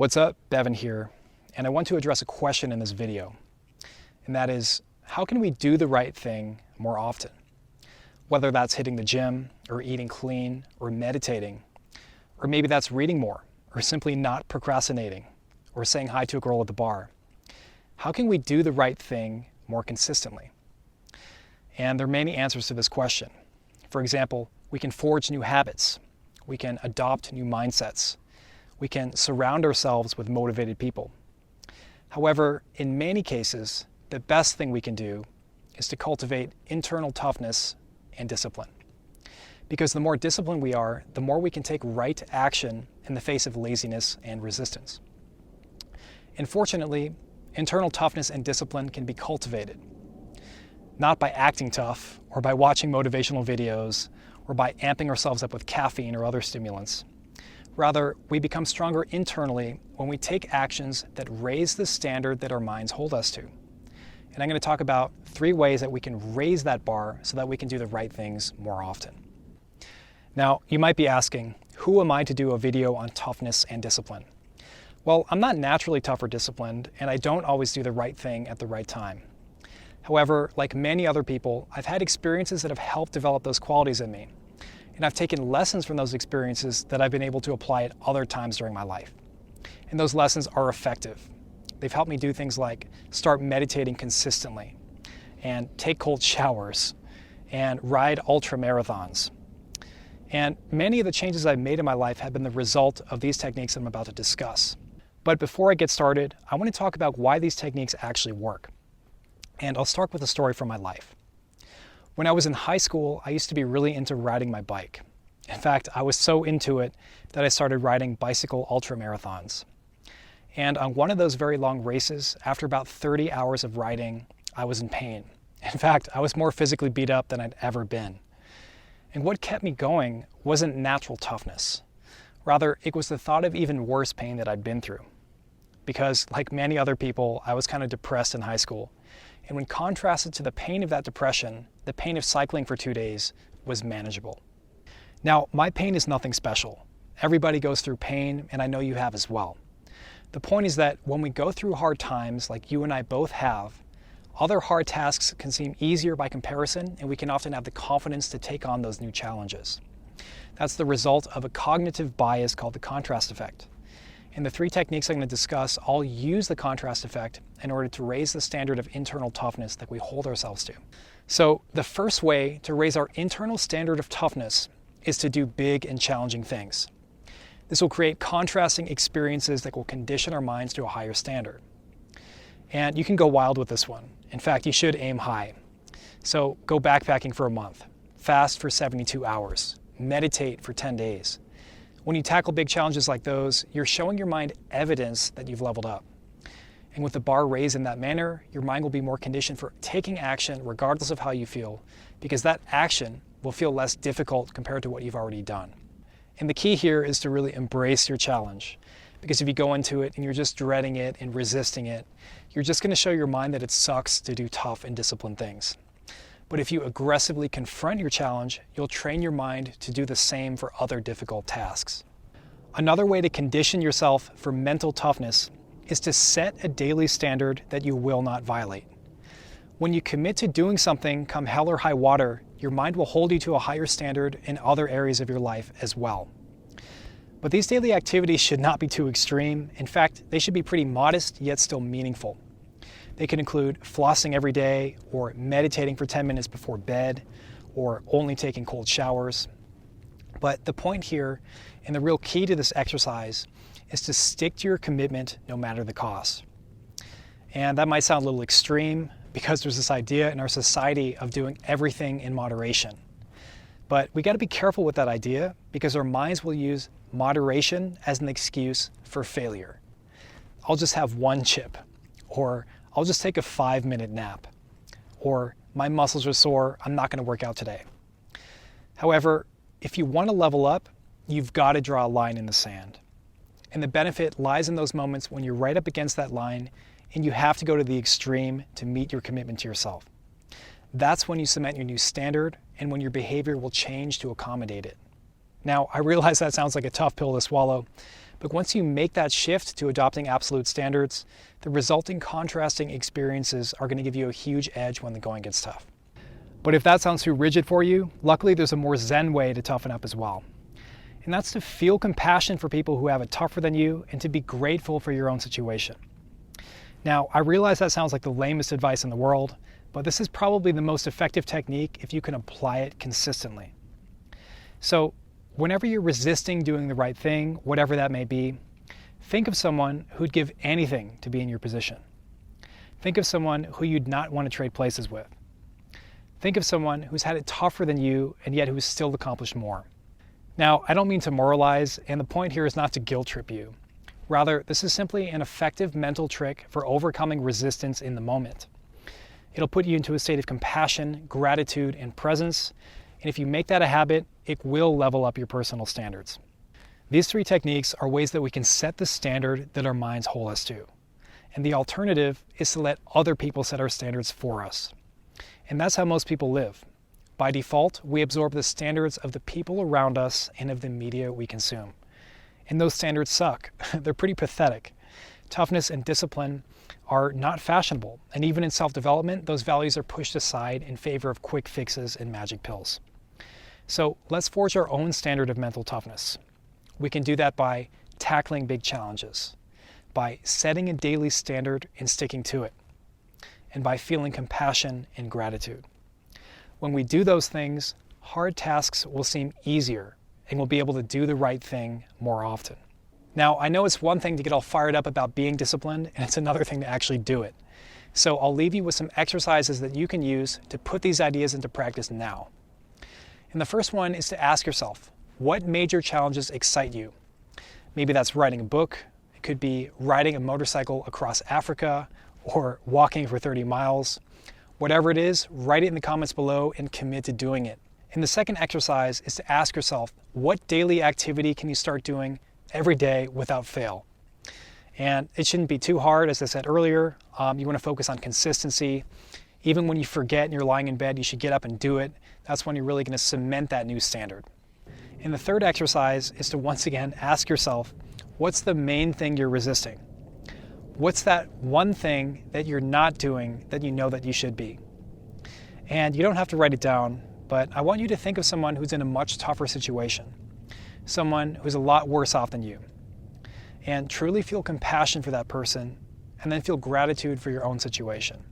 What's up? Bevan here, and I want to address a question in this video, and that is, how can we do the right thing more often? Whether that's hitting the gym, or eating clean, or meditating, or maybe that's reading more, or simply not procrastinating, or saying hi to a girl at the bar. How can we do the right thing more consistently? And there are many answers to this question. For example, we can forge new habits, we can adopt new mindsets, we can surround ourselves with motivated people. However, in many cases, the best thing we can do is to cultivate internal toughness and discipline. Because the more disciplined we are, the more we can take right action in the face of laziness and resistance. And fortunately, internal toughness and discipline can be cultivated, not by acting tough or by watching motivational videos or by amping ourselves up with caffeine or other stimulants. Rather, we become stronger internally when we take actions that raise the standard that our minds hold us to. And I'm going to talk about 3 ways that we can raise that bar so that we can do the right things more often. Now, you might be asking, who am I to do a video on toughness and discipline? Well, I'm not naturally tough or disciplined, and I don't always do the right thing at the right time. However, like many other people, I've had experiences that have helped develop those qualities in me. And I've taken lessons from those experiences that I've been able to apply at other times during my life. And those lessons are effective. They've helped me do things like start meditating consistently, and take cold showers, and ride ultra marathons. And many of the changes I've made in my life have been the result of these techniques I'm about to discuss. But before I get started, I want to talk about why these techniques actually work. And I'll start with a story from my life. When I was in high school, I used to be really into riding my bike. In fact, I was so into it that I started riding bicycle ultra marathons. And on one of those very long races, after about 30 hours of riding, I was in pain. In fact, I was more physically beat up than I'd ever been. And what kept me going wasn't natural toughness. Rather, it was the thought of even worse pain that I'd been through. Because, like many other people, I was kind of depressed in high school. And when contrasted to the pain of that depression, the pain of cycling for 2 days was manageable. Now, my pain is nothing special. Everybody goes through pain, and I know you have as well. The point is that when we go through hard times, like you and I both have, other hard tasks can seem easier by comparison, and we can often have the confidence to take on those new challenges. That's the result of a cognitive bias called the contrast effect. And the 3 techniques I'm going to discuss all use the contrast effect in order to raise the standard of internal toughness that we hold ourselves to. So the first way to raise our internal standard of toughness is to do big and challenging things. This will create contrasting experiences that will condition our minds to a higher standard. And you can go wild with this one. In fact, you should aim high. So go backpacking for a month, fast for 72 hours, meditate for 10 days. When you tackle big challenges like those, you're showing your mind evidence that you've leveled up. And with the bar raised in that manner, your mind will be more conditioned for taking action regardless of how you feel, because that action will feel less difficult compared to what you've already done. And the key here is to really embrace your challenge, because if you go into it and you're just dreading it and resisting it, you're just going to show your mind that it sucks to do tough and disciplined things. But if you aggressively confront your challenge, you'll train your mind to do the same for other difficult tasks. Another way to condition yourself for mental toughness is to set a daily standard that you will not violate. When you commit to doing something come hell or high water, your mind will hold you to a higher standard in other areas of your life as well. But these daily activities should not be too extreme. In fact, they should be pretty modest yet still meaningful. They can include flossing every day, or meditating for 10 minutes before bed, or only taking cold showers. But the point here, and the real key to this exercise, is to stick to your commitment no matter the cost. And that might sound a little extreme, because there's this idea in our society of doing everything in moderation. But we got to be careful with that idea, because our minds will use moderation as an excuse for failure. I'll just have 1 chip, or I'll just take a 5-minute nap, or my muscles are sore, I'm not going to work out today. However, if you want to level up, you've got to draw a line in the sand. And the benefit lies in those moments when you're right up against that line and you have to go to the extreme to meet your commitment to yourself. That's when you cement your new standard and when your behavior will change to accommodate it. Now, I realize that sounds like a tough pill to swallow, But once you make that shift to adopting absolute standards, the resulting contrasting experiences are going to give you a huge edge when the going gets tough. But if that sounds too rigid for you, luckily there's a more zen way to toughen up as well. And that's to feel compassion for people who have it tougher than you and to be grateful for your own situation. Now, I realize that sounds like the lamest advice in the world, but this is probably the most effective technique if you can apply it consistently. So, whenever you're resisting doing the right thing, whatever that may be, think of someone who'd give anything to be in your position. Think of someone who you'd not want to trade places with. Think of someone who's had it tougher than you and yet who's still accomplished more. Now, I don't mean to moralize, and the point here is not to guilt trip you. Rather, this is simply an effective mental trick for overcoming resistance in the moment. It'll put you into a state of compassion, gratitude, and presence, and if you make that a habit, it will level up your personal standards. These three techniques are ways that we can set the standard that our minds hold us to. And the alternative is to let other people set our standards for us. And that's how most people live. By default, we absorb the standards of the people around us and of the media we consume. And those standards suck. They're pretty pathetic. Toughness and discipline are not fashionable. And even in self-development, those values are pushed aside in favor of quick fixes and magic pills. So let's forge our own standard of mental toughness. We can do that by tackling big challenges, by setting a daily standard and sticking to it, and by feeling compassion and gratitude. When we do those things, hard tasks will seem easier and we'll be able to do the right thing more often. Now, I know it's one thing to get all fired up about being disciplined, and it's another thing to actually do it. So I'll leave you with some exercises that you can use to put these ideas into practice now. And the first one is to ask yourself, what major challenges excite you? Maybe that's writing a book. It could be riding a motorcycle across Africa or walking for 30 miles. Whatever it is, write it in the comments below and commit to doing it. And the second exercise is to ask yourself, what daily activity can you start doing every day without fail? And it shouldn't be too hard, as I said earlier. You want to focus on consistency. Even when you forget and you're lying in bed, you should get up and do it. That's when you're really going to cement that new standard. And the third exercise is to once again ask yourself, what's the main thing you're resisting? What's that one thing that you're not doing that you know that you should be? And you don't have to write it down, but I want you to think of someone who's in a much tougher situation, someone who's a lot worse off than you, and truly feel compassion for that person, and then feel gratitude for your own situation.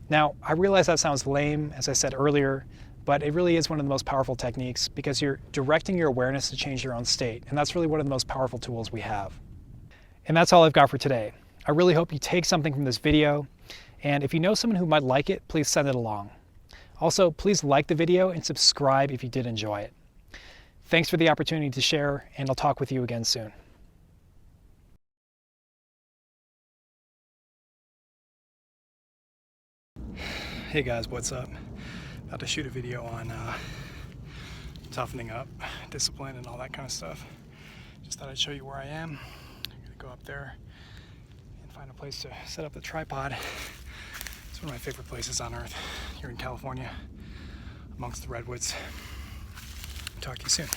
Now, I realize that sounds lame, as I said earlier, but it really is one of the most powerful techniques because you're directing your awareness to change your own state, and that's really one of the most powerful tools we have. And that's all I've got for today. I really hope you take something from this video, and if you know someone who might like it, please send it along. Also, please like the video and subscribe if you did enjoy it. Thanks for the opportunity to share, and I'll talk with you again soon. Hey guys, what's up? About to shoot a video on toughening up, discipline, and all that kind of stuff. Just thought I'd show you where I am. I'm gonna go up there and find a place to set up the tripod. It's one of my favorite places on earth, here in California, amongst the redwoods. Talk to you soon.